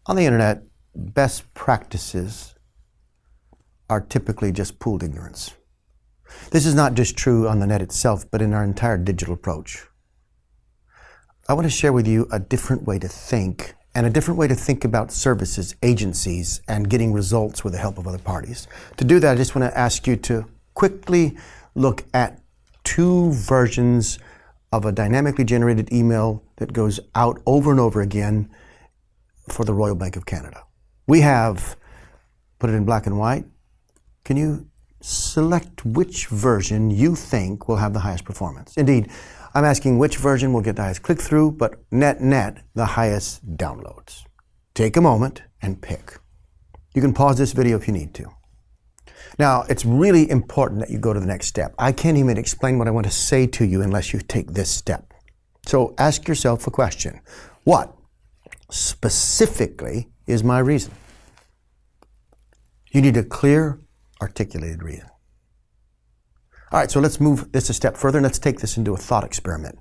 On the internet, best practices are typically just pooled ignorance. This is not just true on the net itself, but in our entire digital approach. I want to share with you a different way to think and a different way to think about services, agencies, and getting results with the help of other parties. To do that, I just want to ask you to quickly look at two versions of a dynamically generated email that goes out over and over again for the Royal Bank of Canada. We have put it in black and white. Can you select which version you think will have the highest performance? Indeed, I'm asking which version will get the highest click-through, but net, the highest downloads. Take a moment and pick. You can pause this video if you need to. Now, it's really important that you go to the next step. I can't even explain what I want to say to you unless you take this step. So ask yourself a question. What specifically is my reason? You need a clear, articulated reason. All right, so let's move this a step further and let's take this into a thought experiment.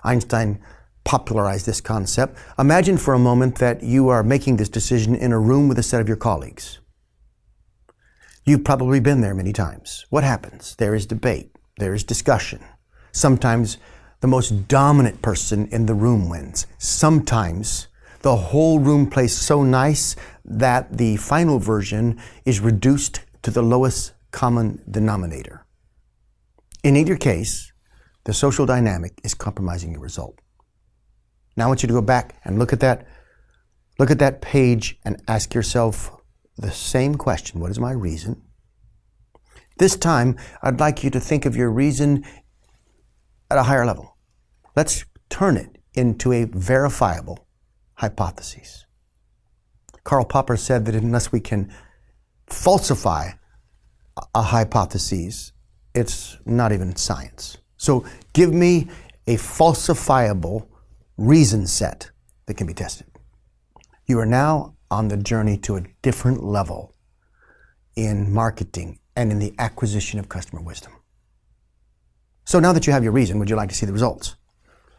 Einstein popularized this concept. Imagine for a moment that you are making this decision in a room with a set of your colleagues. You've probably been there many times. What happens? There is debate. There is discussion. Sometimes the most dominant person in the room wins. Sometimes the whole room plays so nice that the final version is reduced to the lowest common denominator. In either case, the social dynamic is compromising your result. Now I want you to go back and look at that page and ask yourself the same question. What is my reason? This time, I'd like you to think of your reason at a higher level. Let's turn it into a verifiable hypothesis. Karl Popper said that unless we can falsify a hypothesis, it's not even science. So give me a falsifiable reason set that can be tested. You are now on the journey to a different level in marketing and in the acquisition of customer wisdom. So now that you have your reason, would you like to see the results?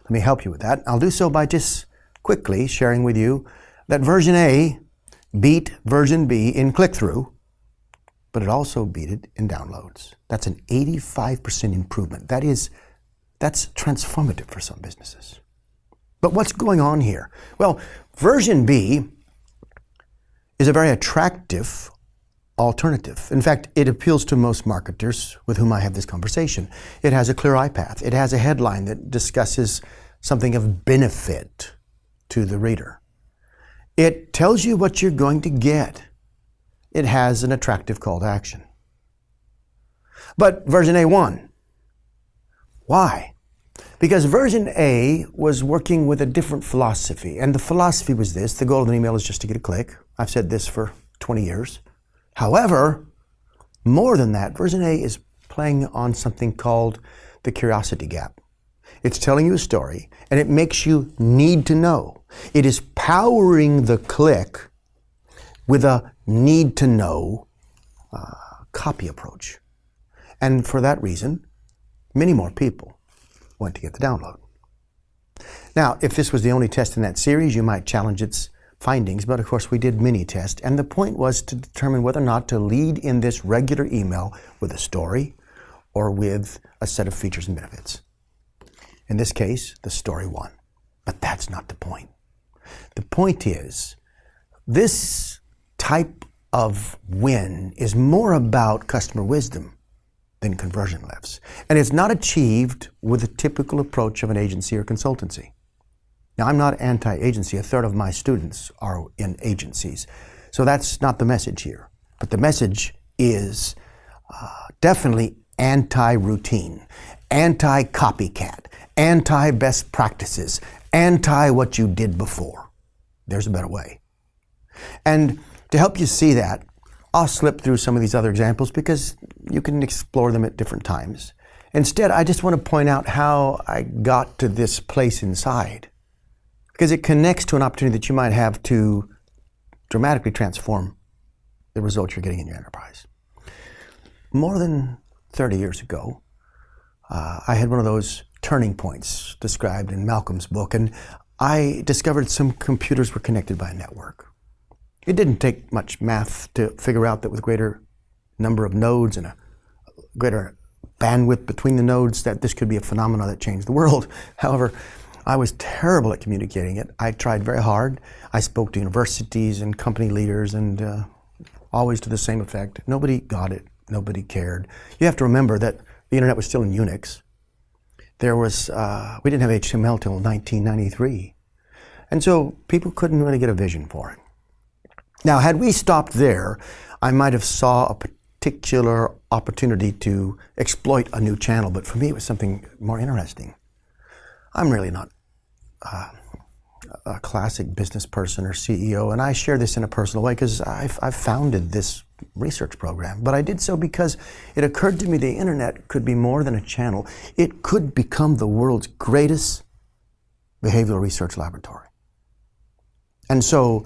Let me help you with that. I'll do so by just quickly sharing with you that version A beat version B in click-through, but it also beat it in downloads. That's an 85% improvement. That's transformative for some businesses. But what's going on here? Well, version B is a very attractive alternative. In fact, it appeals to most marketers with whom I have this conversation. It has a clear eye path. It has a headline that discusses something of benefit to the reader. It tells you what you're going to get. It has an attractive call to action. But version A won. Why? Because version A was working with a different philosophy. And the philosophy was this: the goal of an email is just to get a click. I've said this for 20 years. However, more than that, version A is playing on something called the curiosity gap. It's telling you a story, and it makes you need to know. It is powering the click with a need to know copy approach. And for that reason, many more people want to get the download. Now, if this was the only test in that series, you might challenge its findings, but of course we did mini tests, and the point was to determine whether or not to lead in this regular email with a story or with a set of features and benefits. In this case, the story won. But that's not the point. The point is, this type of win is more about customer wisdom than conversion lifts. And it's not achieved with the typical approach of an agency or consultancy. Now, I'm not anti-agency. A third of my students are in agencies. So that's not the message here. But the message is definitely anti-routine, anti-copycat, anti-best practices, anti-what you did before. There's a better way. And to help you see that, I'll slip through some of these other examples because you can explore them at different times. Instead, I just want to point out how I got to this place inside, because it connects to an opportunity that you might have to dramatically transform the results you're getting in your enterprise. More than 30 years ago, I had one of those turning points described in Malcolm's book, and I discovered some computers were connected by a network. It didn't take much math to figure out that with greater number of nodes and a greater bandwidth between the nodes, that this could be a phenomenon that changed the world. However, I was terrible at communicating it. I tried very hard. I spoke to universities and company leaders, and always to the same effect. Nobody got it. Nobody cared. You have to remember that the internet was still in Unix. There was, we didn't have HTML till 1993. And so people couldn't really get a vision for it. Now, had we stopped there, I might have saw a particular opportunity to exploit a new channel, but for me it was something more interesting. I'm really not a classic business person or CEO, and I share this in a personal way because I've founded this research program, but I did so because it occurred to me the internet could be more than a channel. It could become the world's greatest behavioral research laboratory. And so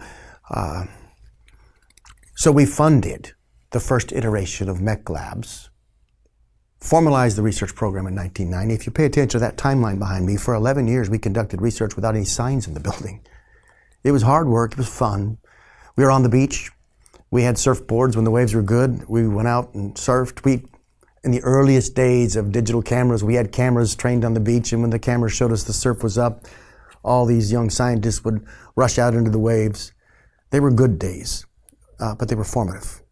we funded the first iteration of MEC Labs, formalized the research program in 1990. If you pay attention to that timeline behind me, for 11 years we conducted research without any signs in the building. It was hard work, it was fun. We were on the beach. We had surfboards when the waves were good. We went out and surfed. In the earliest days of digital cameras, we had cameras trained on the beach, and when the camera showed us the surf was up, all these young scientists would rush out into the waves. They were good days, but they were formative.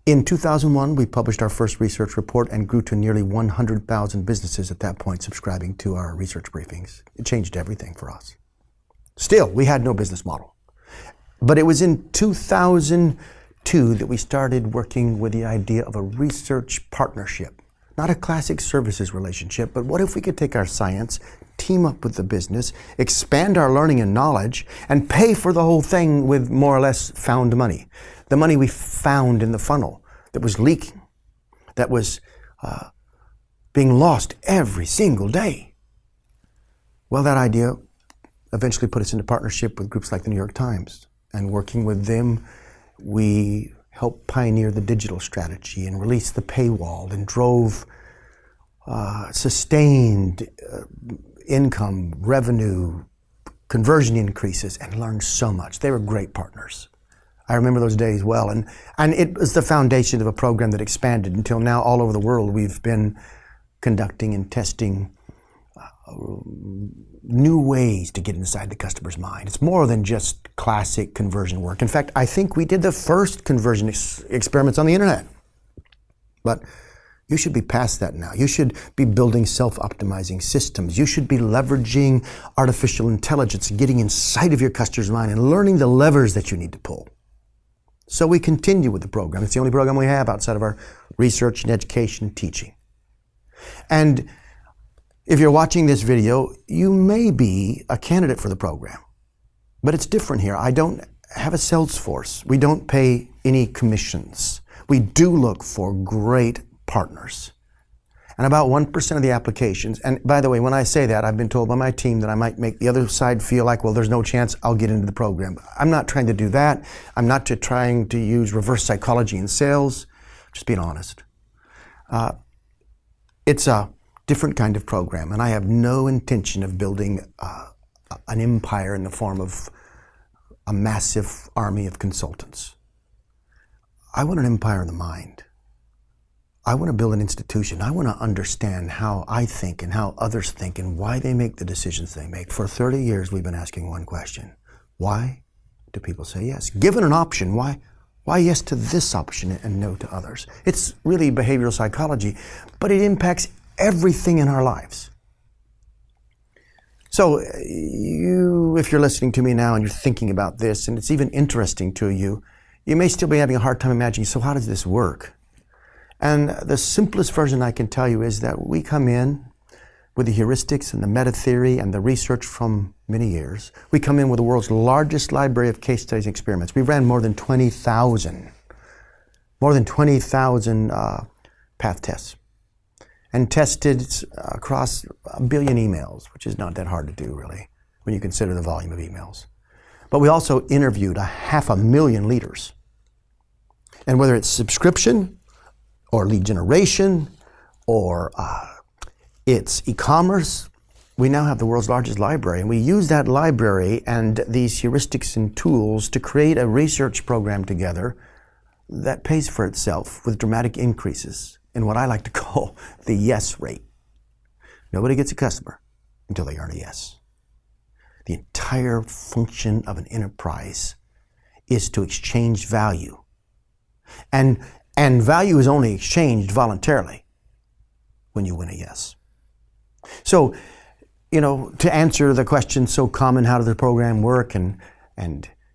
In 2001, we published our first research report and grew to nearly 100,000 businesses at that point subscribing to our research briefings. It changed everything for us. Still, we had no business model. But it was in 2002 that we started working with the idea of a research partnership. Not a classic services relationship, but what if we could take our science, team up with the business, expand our learning and knowledge, and pay for the whole thing with more or less found money. The money we found in the funnel that was leaking, that was being lost every single day. Well, that idea eventually put us into partnership with groups like the New York Times. And working with them, we helped pioneer the digital strategy and released the paywall and drove sustained income, revenue, conversion increases, and learned so much. They were great partners. I remember those days well. And it was the foundation of a program that expanded until now all over the world. We've been conducting and testing new ways to get inside the customer's mind. It's more than just classic conversion work. In fact, I think we did the first conversion experiments on the internet. But you should be past that now. You should be building self-optimizing systems. You should be leveraging artificial intelligence, getting inside of your customer's mind and learning the levers that you need to pull. So we continue with the program. It's the only program we have outside of our research and education and teaching. And if you're watching this video, you may be a candidate for the program. But it's different here. I don't have a sales force. We don't pay any commissions. We do look for great partners. And about 1% of the applications, and by the way, when I say that, I've been told by my team that I might make the other side feel like, well, there's no chance I'll get into the program. I'm not trying to do that. I'm not trying to use reverse psychology in sales. Just being honest. It's a different kind of program, and I have no intention of building an empire in the form of a massive army of consultants. I want an empire in the mind. I want to build an institution. I want to understand how I think and how others think and why they make the decisions they make. For 30 years, we've been asking one question. Why do people say yes? Given an option, why yes to this option and no to others? It's really behavioral psychology, but it impacts everything in our lives. So if you're listening to me now and you're thinking about this and it's even interesting to you, you may still be having a hard time imagining, so how does this work? And the simplest version I can tell you is that we come in with the heuristics and the meta theory and the research from many years. We come in with the world's largest library of case studies and experiments. We ran more than 20,000 path tests and tested across 1 billion emails, which is not that hard to do really when you consider the volume of emails. But we also interviewed 500,000 leaders. And whether it's subscription or lead generation, or it's e-commerce, we now have the world's largest library, and we use that library and these heuristics and tools to create a research program together that pays for itself with dramatic increases in what I like to call the yes rate. Nobody gets a customer until they earn a yes. The entire function of an enterprise is to exchange value. And value is only exchanged voluntarily when you win a yes. So, to answer the question so common, how does the program work, and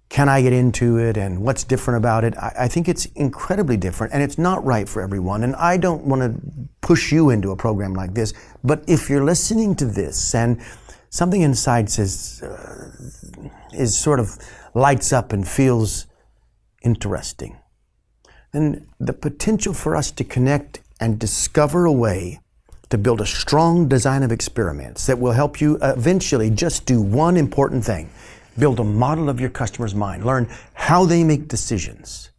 can I get into it, and what's different about it, I think it's incredibly different, and it's not right for everyone. And I don't want to push you into a program like this, but if you're listening to this and something inside says, is sort of lights up and feels interesting, then the potential for us to connect and discover a way to build a strong design of experiments that will help you eventually just do one important thing: build a model of your customer's mind, learn how they make decisions,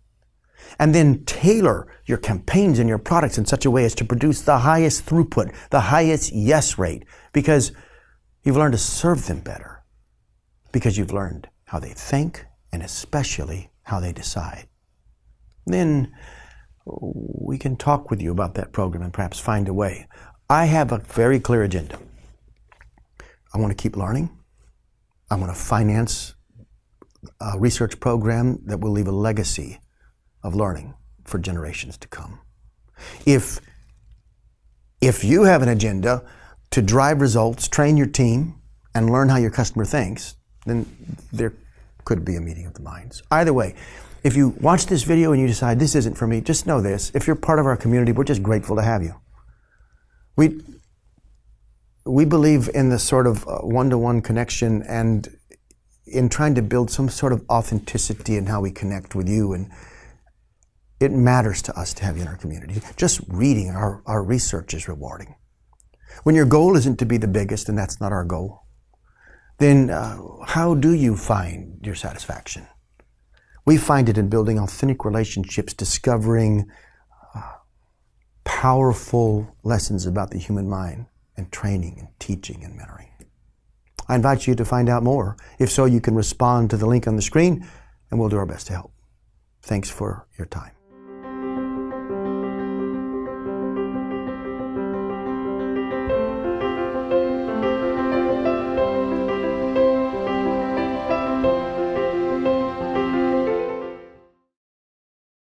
and then tailor your campaigns and your products in such a way as to produce the highest throughput, the highest yes rate, because you've learned to serve them better, because you've learned how they think and especially how they decide. Then we can talk with you about that program and perhaps find a way. I have a very clear agenda. I want to keep learning. I want to finance a research program that will leave a legacy of learning for generations to come. If you have an agenda to drive results, train your team, and learn how your customer thinks, then there could be a meeting of the minds. Either way, if you watch this video and you decide this isn't for me, just know this: if you're part of our community, we're just grateful to have you. We believe in this sort of one-to-one connection and in trying to build some sort of authenticity in how we connect with you, and it matters to us to have you in our community. Just reading our research is rewarding. When your goal isn't to be the biggest, and that's not our goal, then how do you find your satisfaction? We find it in building authentic relationships, discovering powerful lessons about the human mind, and training and teaching and mentoring. I invite you to find out more. If so, you can respond to the link on the screen, and we'll do our best to help. Thanks for your time.